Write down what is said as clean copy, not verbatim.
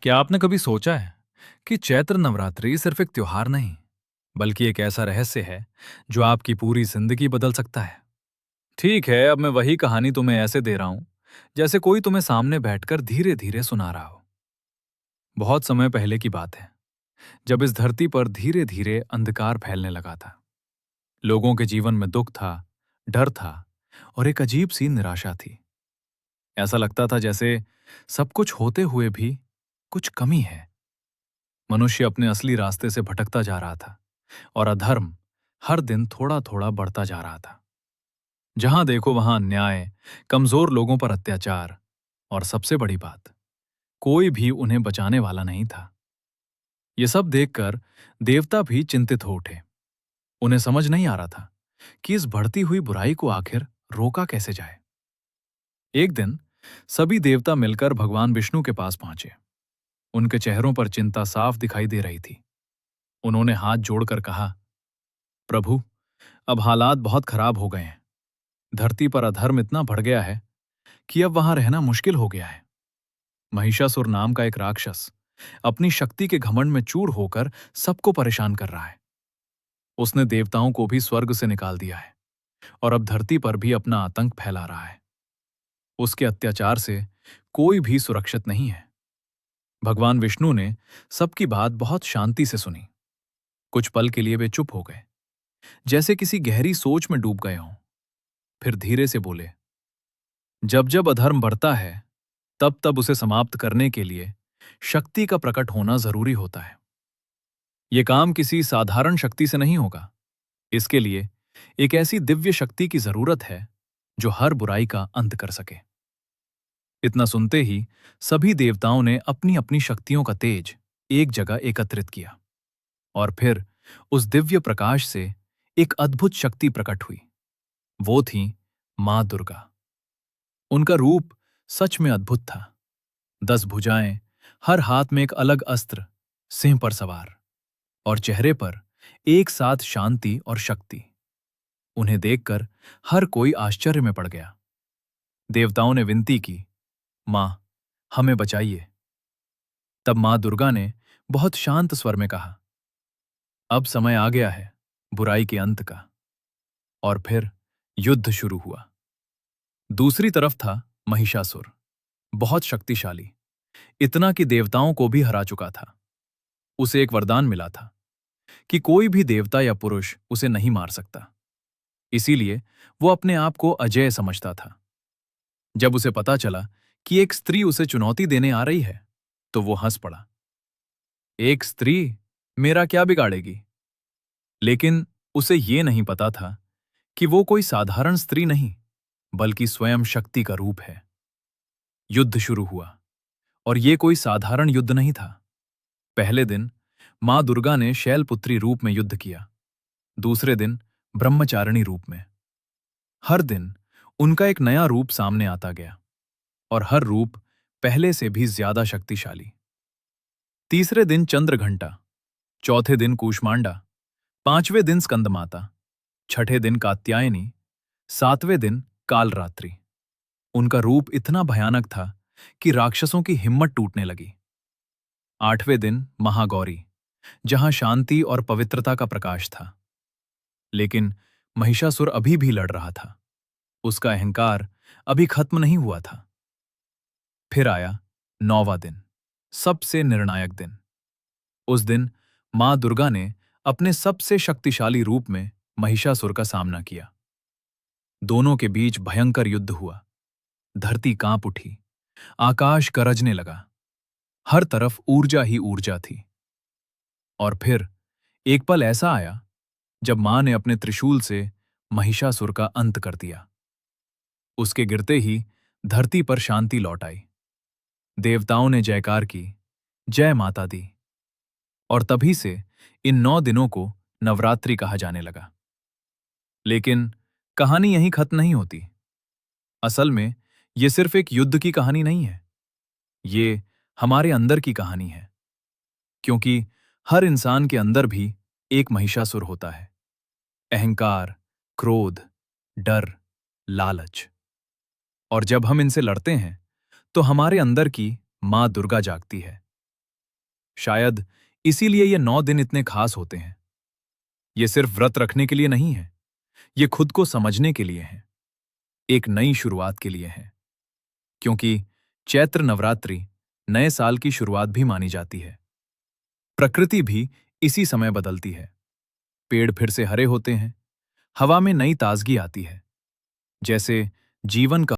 क्या आपने कभी सोचा है कि चैत्र नवरात्रि सिर्फ एक त्योहार नहीं, बल्कि एक ऐसा रहस्य है जो आपकी पूरी जिंदगी बदल सकता है? ठीक है, अब मैं वही कहानी तुम्हें ऐसे दे रहा हूं जैसे कोई तुम्हें सामने बैठकर धीरे धीरे सुना रहा हो। बहुत समय पहले की बात है, जब इस धरती पर धीरे धीरे अंधकार फैलने लगा था। लोगों के जीवन में दुख था, डर था और एक अजीब सी निराशा थी। ऐसा लगता था जैसे सब कुछ होते हुए भी कुछ कमी है। मनुष्य अपने असली रास्ते से भटकता जा रहा था और अधर्म हर दिन थोड़ा थोड़ा बढ़ता जा रहा था। जहां देखो वहां अन्याय, कमजोर लोगों पर अत्याचार और सबसे बड़ी बात, कोई भी उन्हें बचाने वाला नहीं था। ये सब देखकर देवता भी चिंतित हो उठे। उन्हें समझ नहीं आ रहा था कि इस बढ़ती हुई बुराई को आखिर रोका कैसे जाए। एक दिन सभी देवता मिलकर भगवान विष्णु के पास पहुंचे। उनके चेहरों पर चिंता साफ दिखाई दे रही थी। उन्होंने हाथ जोड़कर कहा, प्रभु, अब हालात बहुत खराब हो गए हैं। धरती पर अधर्म इतना बढ़ गया है कि अब वहां रहना मुश्किल हो गया है। महिषासुर नाम का एक राक्षस अपनी शक्ति के घमंड में चूर होकर सबको परेशान कर रहा है। उसने देवताओं को भी स्वर्ग से निकाल दिया है और अब धरती पर भी अपना आतंक फैला रहा है। उसके अत्याचार से कोई भी सुरक्षित नहीं है। भगवान विष्णु ने सबकी बात बहुत शांति से सुनी। कुछ पल के लिए वे चुप हो गए, जैसे किसी गहरी सोच में डूब गए हों। फिर धीरे से बोले, जब जब अधर्म बढ़ता है, तब तब उसे समाप्त करने के लिए शक्ति का प्रकट होना जरूरी होता है। यह काम किसी साधारण शक्ति से नहीं होगा। इसके लिए एक ऐसी दिव्य शक्ति की जरूरत है जो हर बुराई का अंत कर सके। इतना सुनते ही सभी देवताओं ने अपनी अपनी शक्तियों का तेज एक जगह एकत्रित किया और फिर उस दिव्य प्रकाश से एक अद्भुत शक्ति प्रकट हुई। वो थी मां दुर्गा। उनका रूप सच में अद्भुत था। 10 भुजाएं, हर हाथ में एक अलग अस्त्र, सिंह पर सवार, और चेहरे पर एक साथ शांति और शक्ति। उन्हें देखकर हर कोई आश्चर्य में पड़ गया। देवताओं ने विनती की, मां, हमें बचाइए। तब मां दुर्गा ने बहुत शांत स्वर में कहा, अब समय आ गया है बुराई के अंत का। और फिर युद्ध शुरू हुआ। दूसरी तरफ था महिषासुर, बहुत शक्तिशाली, इतना कि देवताओं को भी हरा चुका था। उसे एक वरदान मिला था कि कोई भी देवता या पुरुष उसे नहीं मार सकता। इसीलिए वो अपने आप को अजेय समझता था। जब उसे पता चला कि एक स्त्री उसे चुनौती देने आ रही है, तो वो हंस पड़ा। एक स्त्री मेरा क्या बिगाड़ेगी? लेकिन उसे ये नहीं पता था कि वो कोई साधारण स्त्री नहीं, बल्कि स्वयं शक्ति का रूप है। युद्ध शुरू हुआ, और ये कोई साधारण युद्ध नहीं था। पहले दिन मां दुर्गा ने शैलपुत्री रूप में युद्ध किया, दूसरे दिन ब्रह्मचारिणी रूप में। हर दिन उनका एक नया रूप सामने आता गया, और हर रूप पहले से भी ज्यादा शक्तिशाली। तीसरे दिन चंद्रघंटा, चौथे दिन कूष्मांडा, पांचवें दिन स्कंदमाता, छठे दिन कात्यायनी, सातवें दिन कालरात्रि। उनका रूप इतना भयानक था कि राक्षसों की हिम्मत टूटने लगी। आठवें दिन महागौरी, जहां शांति और पवित्रता का प्रकाश था। लेकिन महिषासुर अभी भी लड़ रहा था। उसका अहंकार अभी खत्म नहीं हुआ था। फिर आया 9वां दिन, सबसे निर्णायक दिन। उस दिन मां दुर्गा ने अपने सबसे शक्तिशाली रूप में महिषासुर का सामना किया। दोनों के बीच भयंकर युद्ध हुआ। धरती कांप उठी, आकाश गरजने लगा, हर तरफ ऊर्जा ही ऊर्जा थी। और फिर एक पल ऐसा आया जब मां ने अपने त्रिशूल से महिषासुर का अंत कर दिया। उसके गिरते ही धरती पर शांति लौट आई। देवताओं ने जयकार की, जय माता दी। और तभी से इन 9 दिनों को नवरात्रि कहा जाने लगा। लेकिन कहानी यहीं खत्म नहीं होती। असल में ये सिर्फ एक युद्ध की कहानी नहीं है, ये हमारे अंदर की कहानी है। क्योंकि हर इंसान के अंदर भी एक महिषासुर होता है। अहंकार, क्रोध, डर, लालच। और जब हम इनसे लड़ते हैं, तो हमारे अंदर की मां दुर्गा जागती है। शायद इसीलिए ये 9 दिन इतने खास होते हैं। ये सिर्फ व्रत रखने के लिए नहीं है, ये खुद को समझने के लिए है, एक नई शुरुआत के लिए है। क्योंकि चैत्र नवरात्रि नए साल की शुरुआत भी मानी जाती है। प्रकृति भी इसी समय बदलती है। पेड़ फिर से हरे होते हैं, हवा में नई ताजगी आती है, जैसे जीवन का